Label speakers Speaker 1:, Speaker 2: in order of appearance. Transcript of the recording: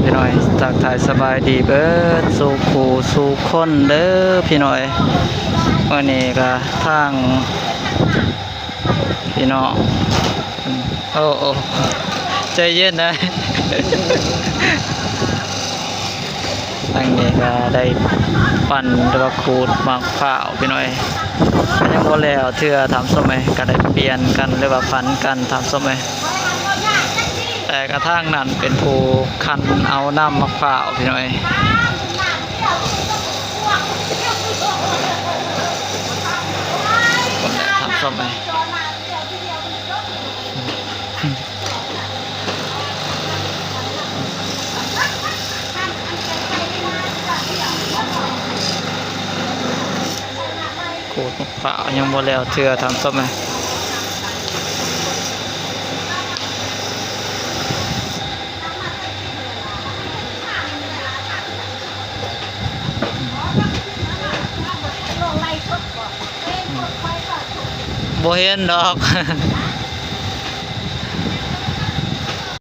Speaker 1: พี่น้อยจากถ่ายสบายดีเบิดสู่ผู้สู่คนเด้อพี่น้อยวันนี้ก็ทางพี่น้องโอ้ใจเย็นนะ ทางนี้ก็ได้ปั่นตะขูดมะพร้าวพี่น้อยก็ยังบ่แล้วเทื่อทำสมัยก็ได้เปลี่ยนกันหรือว่าพันกันทำสมัยแต่กระทั่งนั้นเป็นผู้คันเอาน้ำมะพร้าวพี่น้อยคนแหละทำสมัยขูดมะพร้าวยังบ่แล้วเทื่อทำสมัยบ่เห็นดอก